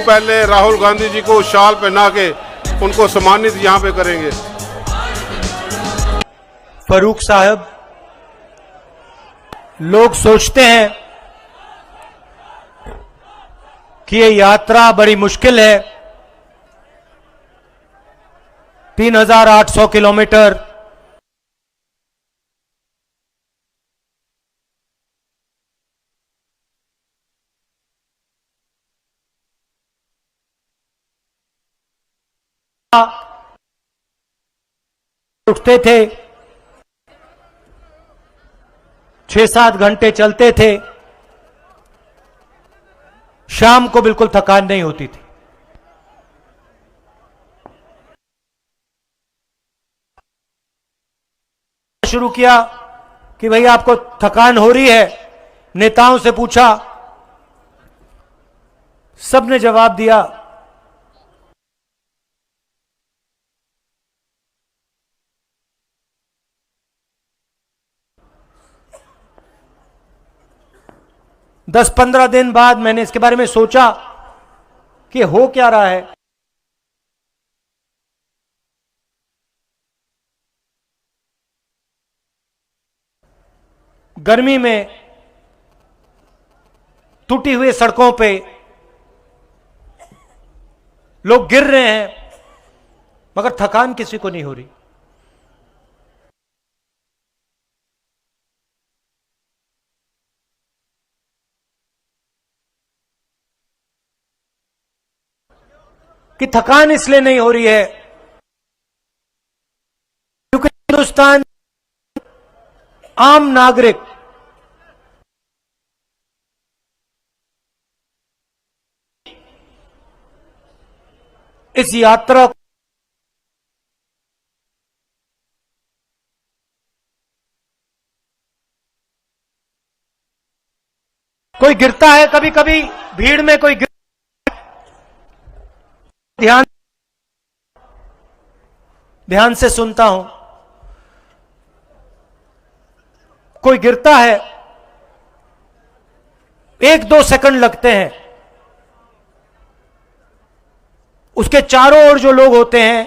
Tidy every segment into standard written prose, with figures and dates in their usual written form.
पहले राहुल गांधी जी को शाल पहना के उनको सम्मानित यहाँ पे करेंगे। फरूक साहब, लोग सोचते हैं कि ये यात्रा बड़ी मुश्किल है, 3800 किलोमीटर उठते थे, 6-7 घंटे चलते थे, शाम को बिल्कुल थकान नहीं होती थी। शुरू किया कि भाई आपको थकान हो रही है, नेताओं से पूछा, सबने जवाब दिया दस 15 दिन बाद मैंने इसके बारे में सोचा कि हो क्या रहा है। गर्मी में टूटी हुई सड़कों पे लोग गिर रहे हैं, मगर थकान किसी को नहीं हो रही। कि थकान इसलिए नहीं हो रही है क्योंकि हिंदुस्तान आम नागरिक इस यात्रा कोई गिरता है, कभी कभी भीड़ में कोई ध्यान से सुनता हूं, कोई गिरता है, 1-2 सेकंड लगते हैं, उसके चारों ओर जो लोग होते हैं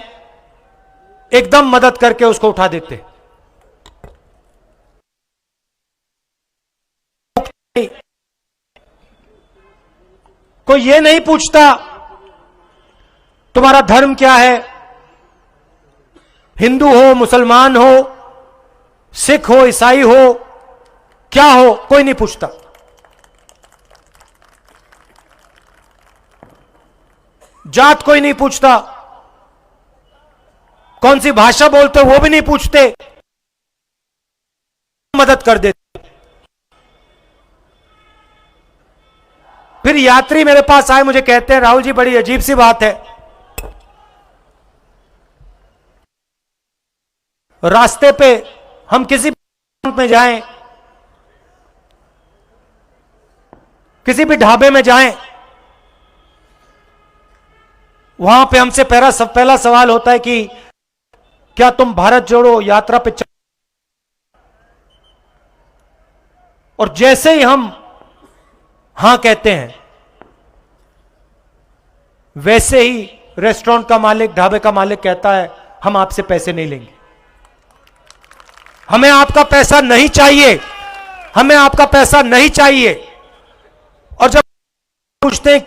एकदम मदद करके उसको उठा देते। कोई ये नहीं पूछता तुम्हारा धर्म क्या है, हिंदू हो, मुसलमान हो, सिख हो, ईसाई हो, क्या हो, कोई नहीं पूछता। जात कोई नहीं पूछता, कौन सी भाषा बोलते हो वो भी नहीं पूछते, मदद कर देते। फिर यात्री मेरे पास आए, मुझे कहते हैं राहुल जी बड़ी अजीब सी बात है, रास्ते पे हम किसी में जाएं, किसी भी ढाबे में जाएं, वहां पे हमसे पहला सवाल होता है कि क्या तुम भारत जोड़ो यात्रा पे चल, और जैसे ही हम हां कहते हैं वैसे ही रेस्टोरेंट का मालिक, ढाबे का मालिक कहता है हम आपसे पैसे नहीं लेंगे, हमें आपका पैसा नहीं चाहिए, हमें आपका पैसा नहीं चाहिए। और जब पूछते हैं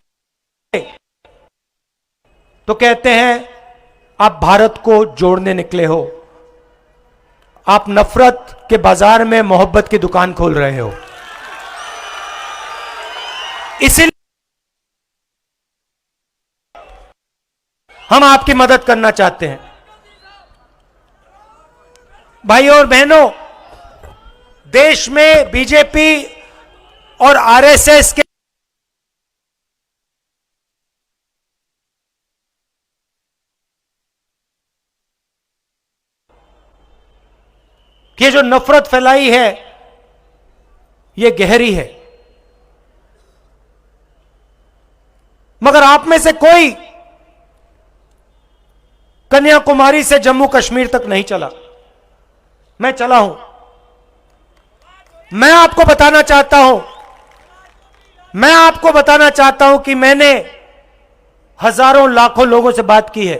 तो कहते हैं आप भारत को जोड़ने निकले हो, आप नफरत के बाजार में मोहब्बत की दुकान खोल रहे हो। इसीलिए हम आपकी मदद करना चाहते हैं। भाइयों और बहनों, देश में बीजेपी और आरएसएस के जो नफरत फैलाई है ये गहरी है, मगर आप में से कोई कन्याकुमारी से जम्मू कश्मीर तक नहीं चला। मैं चला हूं। मैं आपको बताना चाहता हूं कि मैंने हजारों लाखों लोगों से बात की है,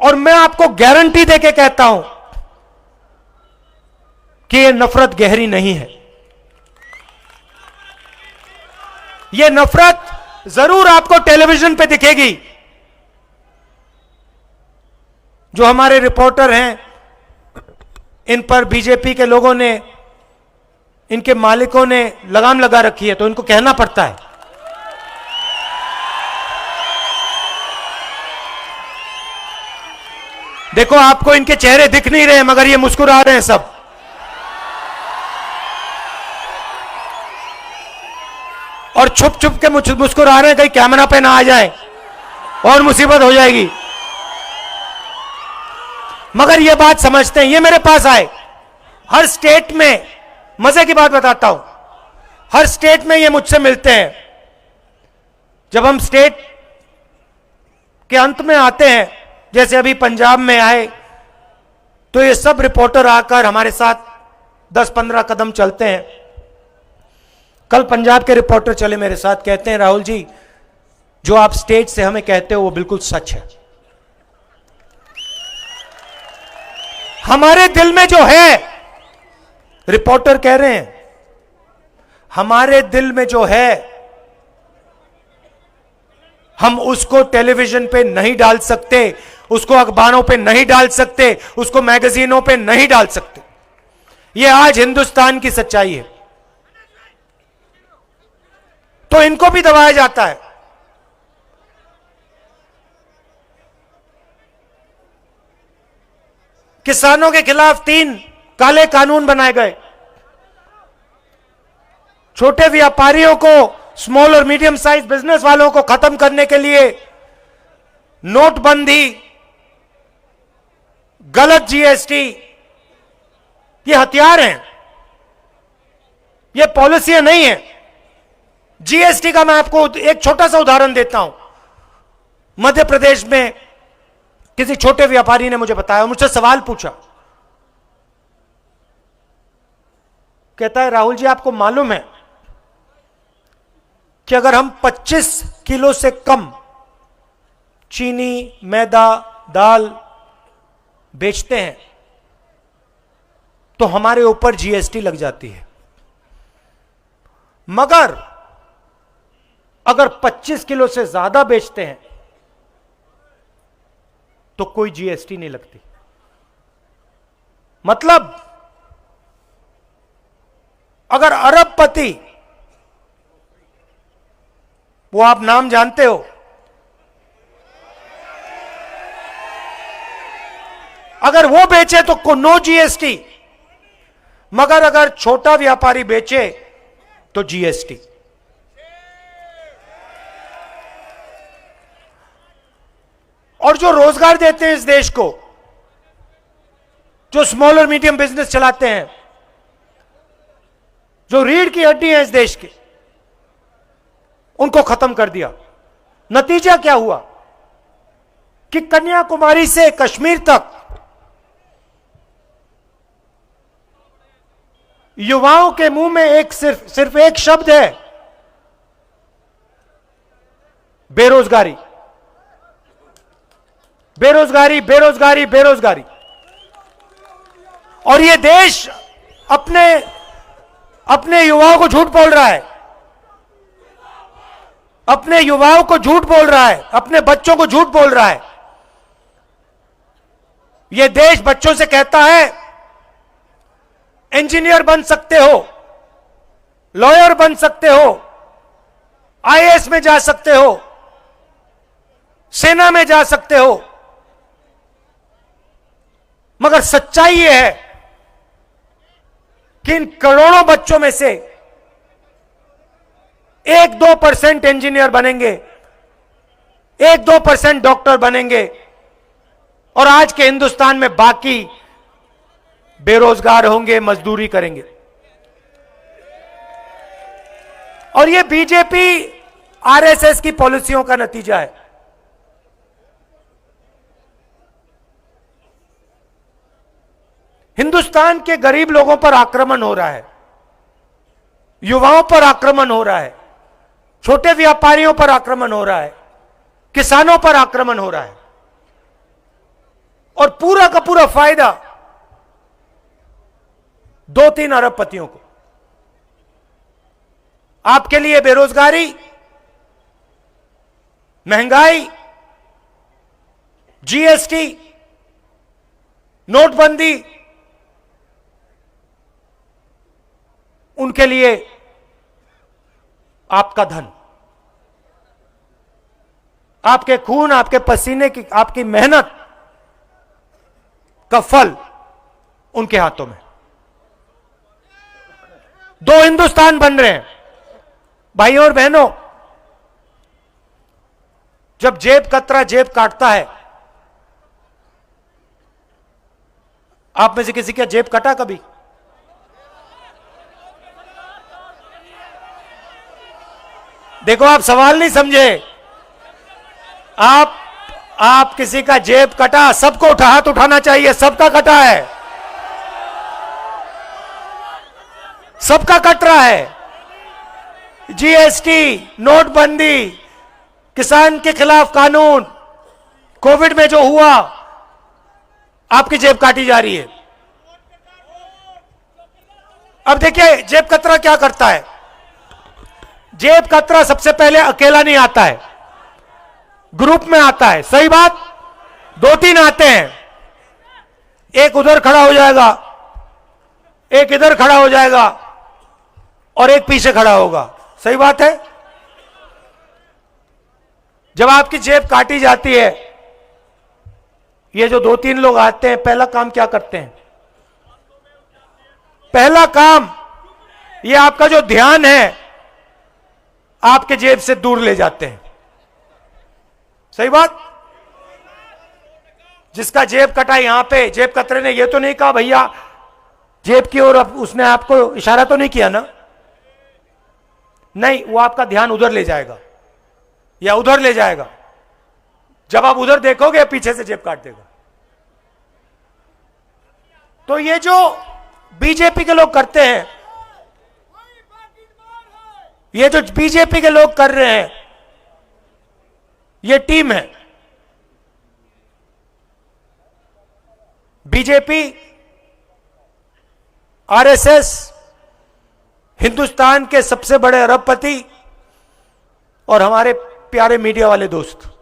और मैं आपको गारंटी देके कहता हूं कि यह नफरत गहरी नहीं है। यह नफरत जरूर आपको टेलीविजन पे दिखेगी। जो हमारे रिपोर्टर हैं, इन पर बीजेपी के लोगों ने, इनके मालिकों ने लगाम लगा रखी है, तो इनको कहना पड़ता है। देखो, आपको इनके चेहरे दिख नहीं रहे, मगर ये मुस्कुरा रहे हैं सब। और छुप छुप के मुस्कुरा रहे हैं, कहीं कैमरा पे ना आ जाए और मुसीबत हो जाएगी। मगर ये बात समझते हैं। ये मेरे पास आए, हर स्टेट में, मजे की बात बताता हूं, हर स्टेट में ये मुझसे मिलते हैं। जब हम स्टेट के अंत में आते हैं, जैसे अभी पंजाब में आए, तो ये सब रिपोर्टर आकर हमारे साथ 10-15 कदम चलते हैं। कल पंजाब के रिपोर्टर चले मेरे साथ, कहते हैं राहुल जी, जो आप स्टेज से हमें कहते हो वो बिल्कुल सच है। हमारे दिल में जो है, रिपोर्टर कह रहे हैं, हमारे दिल में जो है, हम उसको टेलीविजन पे नहीं डाल सकते, उसको अखबारों पे नहीं डाल सकते, उसको मैगजीनों पे नहीं डाल सकते। यह आज हिंदुस्तान की सच्चाई है। तो इनको भी दबाया जाता है। किसानों के खिलाफ 3 काले कानून बनाए गए। छोटे व्यापारियों को, स्मॉल और मीडियम साइज बिजनेस वालों को खत्म करने के लिए नोटबंदी, गलत जीएसटी, ये हथियार हैं, ये पॉलिसियां नहीं है। जीएसटी का मैं आपको एक छोटा सा उदाहरण देता हूं। मध्य प्रदेश में किसी छोटे व्यापारी ने मुझे बताया, मुझसे सवाल पूछा, कहता है राहुल जी, आपको मालूम है कि अगर हम 25 किलो से कम चीनी, मैदा, दाल बेचते हैं तो हमारे ऊपर जीएसटी लग जाती है, मगर अगर 25 किलो से ज्यादा बेचते हैं तो कोई जीएसटी नहीं लगती। मतलब अगर अरबपति, वो आप नाम जानते हो, अगर वो बेचे तो नो जीएसटी, मगर अगर छोटा व्यापारी बेचे तो जीएसटी। और जो रोजगार देते हैं इस देश को, जो स्मॉल और मीडियम बिजनेस चलाते हैं, जो रीढ़ की हड्डी है इस देश की, उनको खत्म कर दिया। नतीजा क्या हुआ कि कन्याकुमारी से कश्मीर तक युवाओं के मुंह में सिर्फ एक शब्द है, बेरोजगारी, बेरोजगारी, बेरोजगारी, बेरोजगारी। और ये देश अपने युवाओं को झूठ बोल रहा है, अपने युवाओं को झूठ बोल रहा है, अपने बच्चों को झूठ बोल रहा है। यह देश बच्चों से कहता है इंजीनियर बन सकते हो, लॉयर बन सकते हो, आईएएस में जा सकते हो, सेना में जा सकते हो, मगर सच्चाई यह है कि इन करोड़ों बच्चों में से 1-2% इंजीनियर बनेंगे, 1-2% डॉक्टर बनेंगे, और आज के हिंदुस्तान में बाकी बेरोजगार होंगे, मजदूरी करेंगे। और यह बीजेपी आरएसएस की पॉलिसियों का नतीजा है। हिंदुस्तान के गरीब लोगों पर आक्रमण हो रहा है, युवाओं पर आक्रमण हो रहा है, छोटे व्यापारियों पर आक्रमण हो रहा है, किसानों पर आक्रमण हो रहा है, और पूरा का पूरा फायदा 2-3 अरबपतियों को। आपके लिए बेरोजगारी, महंगाई, जीएसटी, नोटबंदी, उनके लिए आपका धन, आपके खून, आपके पसीने की, आपकी मेहनत का फल उनके हाथों में। 2 हिंदुस्तान बन रहे हैं। भाइयों और बहनों, जब जेब कतरा जेब काटता है, आप में से किसी का जेब कटा कभी? देखो, आप सवाल नहीं समझे। आप किसी का जेब कटा, सबको हाथ उठाना चाहिए। सबका कटा है, सबका कट रहा है। जीएसटी, नोटबंदी, किसान के खिलाफ कानून, कोविड में जो हुआ, आपकी जेब काटी जा रही है। अब देखिए, जेब कतरा क्या करता है। जेब कतरा सबसे पहले अकेला नहीं आता है, ग्रुप में आता है। सही बात? 2-3 आते हैं, एक उधर खड़ा हो जाएगा, एक इधर खड़ा हो जाएगा, और एक पीछे खड़ा होगा। सही बात है? जब आपकी जेब काटी जाती है, ये जो 2-3 लोग आते हैं, पहला काम क्या करते हैं? पहला काम, ये आपका जो ध्यान है, आपके जेब से दूर ले जाते हैं। सही बात? जिसका जेब कटा यहां पे, जेब कतरे ने ये तो नहीं कहा भैया जेब की ओर, उसने आपको इशारा तो नहीं किया ना? नहीं, वो आपका ध्यान उधर ले जाएगा या उधर ले जाएगा। जब आप उधर देखोगे, पीछे से जेब काट देगा। तो ये जो बीजेपी के लोग करते हैं, ये जो बीजेपी के लोग कर रहे हैं, ये टीम है। बीजेपी, आरएसएस, हिंदुस्तान के सबसे बड़े अरबपति, और हमारे प्यारे मीडिया वाले दोस्त।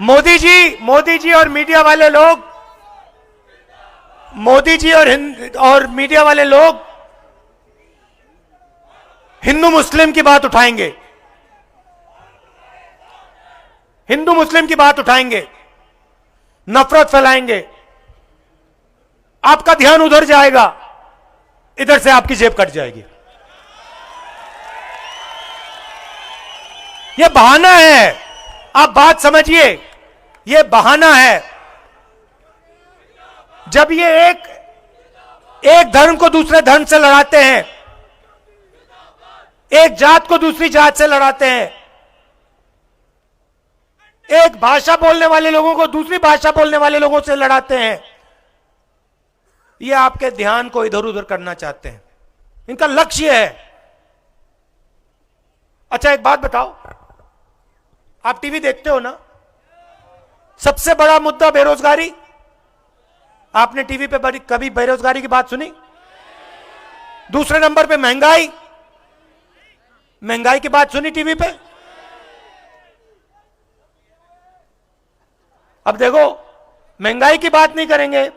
मोदी जी और मीडिया वाले लोग, मोदी जी और मीडिया वाले लोग हिंदू मुस्लिम की बात उठाएंगे, हिंदू मुस्लिम की बात उठाएंगे, नफरत फैलाएंगे। आपका ध्यान उधर जाएगा, इधर से आपकी जेब कट जाएगी। यह बहाना है, आप बात समझिए, यह बहाना है। जब ये एक धर्म को दूसरे धर्म से लड़ाते हैं, एक जात को दूसरी जात से लड़ाते हैं, एक भाषा बोलने वाले लोगों को दूसरी भाषा बोलने वाले लोगों से लड़ाते हैं, ये आपके ध्यान को इधर उधर करना चाहते हैं। इनका लक्ष्य है। अच्छा, एक बात बताओ, आप टीवी देखते हो ना? सबसे बड़ा मुद्दा बेरोजगारी। आपने टीवी पे कभी बेरोजगारी की बात सुनी? दूसरे नंबर पे महंगाई, महंगाई की बात सुनी टीवी पे? अब देखो, महंगाई की बात नहीं करेंगे,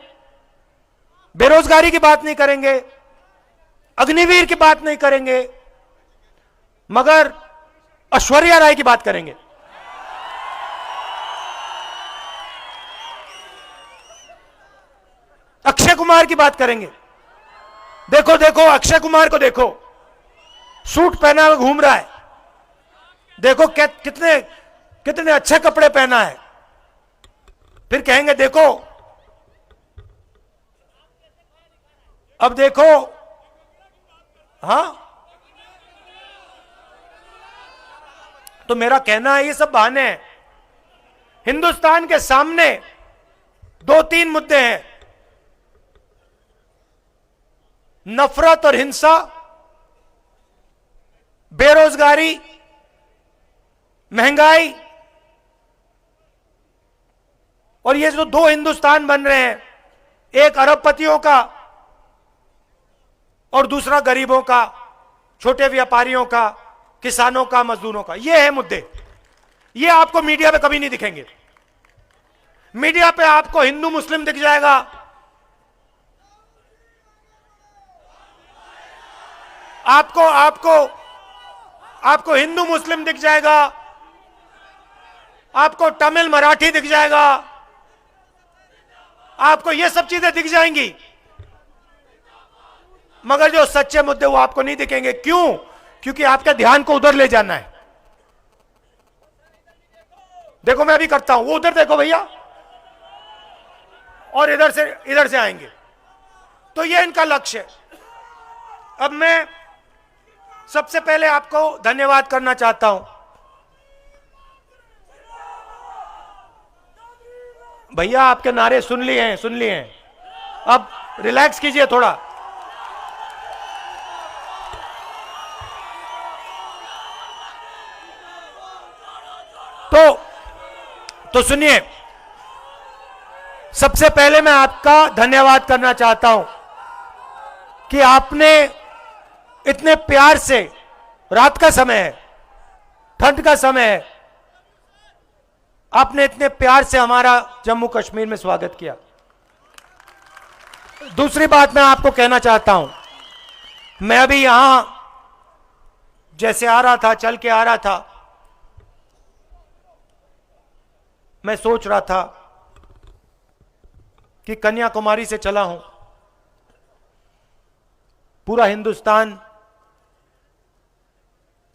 बेरोजगारी की बात नहीं करेंगे, अग्निवीर की बात नहीं करेंगे, मगर ऐश्वर्या राय की बात करेंगे। अक्षय कुमार की बात करेंगे। देखो देखो, अक्षय कुमार को देखो, सूट पहना हुआ घूम रहा है। देखो कितने कितने अच्छे कपड़े पहना है। फिर कहेंगे देखो, अब देखो, हां, तो मेरा कहना है ये सब बहाने हैं। हिंदुस्तान के सामने 2-3 मुद्दे हैं। नफरत और हिंसा, बेरोजगारी, महंगाई, और ये जो दो हिंदुस्तान बन रहे हैं, एक अरबपतियों का और दूसरा गरीबों का, छोटे व्यापारियों का, किसानों का, मजदूरों का, ये है मुद्दे। ये आपको मीडिया पे कभी नहीं दिखेंगे। मीडिया पे आपको हिंदू मुस्लिम दिख जाएगा, आपको आपको आपको हिंदू मुस्लिम दिख जाएगा, आपको तमिल मराठी दिख जाएगा, आपको ये सब चीजें दिख जाएंगी, मगर जो सच्चे मुद्दे वो आपको नहीं दिखेंगे। क्यों? क्योंकि आपके ध्यान को उधर ले जाना है। देखो मैं अभी करता हूं, वो उधर देखो भैया, और इधर से आएंगे, तो ये इनका लक्ष्य है। अब मैं सबसे पहले आपको धन्यवाद करना चाहता हूं। भैया आपके नारे सुन लिए हैं, अब रिलैक्स कीजिए थोड़ा। तो सुनिए, सबसे पहले मैं आपका धन्यवाद करना चाहता हूं कि आपने इतने प्यार से, रात का समय है, ठंड का समय है, आपने इतने प्यार से हमारा जम्मू कश्मीर में स्वागत किया। दूसरी बात मैं आपको कहना चाहता हूं, मैं अभी यहां जैसे आ रहा था, चल के आ रहा था, मैं सोच रहा था कि कन्याकुमारी से चला हूं, पूरा हिंदुस्तान,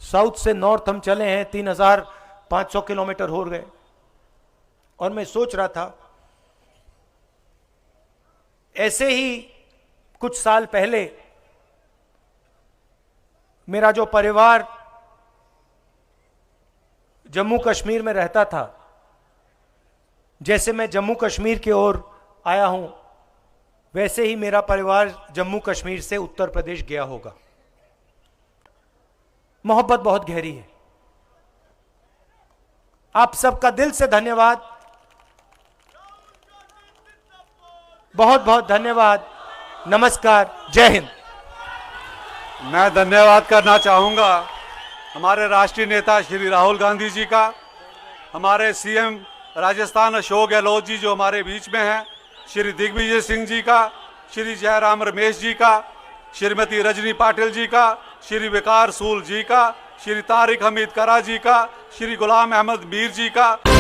साउथ से नॉर्थ हम चले हैं, 3500 किलोमीटर हो गए, और मैं सोच रहा था ऐसे ही कुछ साल पहले मेरा जो परिवार जम्मू कश्मीर में रहता था, जैसे मैं जम्मू कश्मीर की ओर आया हूं, वैसे ही मेरा परिवार जम्मू कश्मीर से उत्तर प्रदेश गया होगा। मोहब्बत बहुत गहरी है। आप सबका दिल से धन्यवाद, बहुत बहुत धन्यवाद। नमस्कार, जय हिंद। मैं धन्यवाद करना चाहूँगा हमारे राष्ट्रीय नेता श्री राहुल गांधी जी का, हमारे सीएम राजस्थान अशोक गहलोत जी जो हमारे बीच में हैं, श्री दिग्विजय सिंह जी का, श्री जयराम रमेश जी का, श्रीमती रजनी पाटिल जी का, श्री विकार सूल जी का, श्री तारिक हमीद करा जी का, श्री गुलाम अहमद मीर जी का।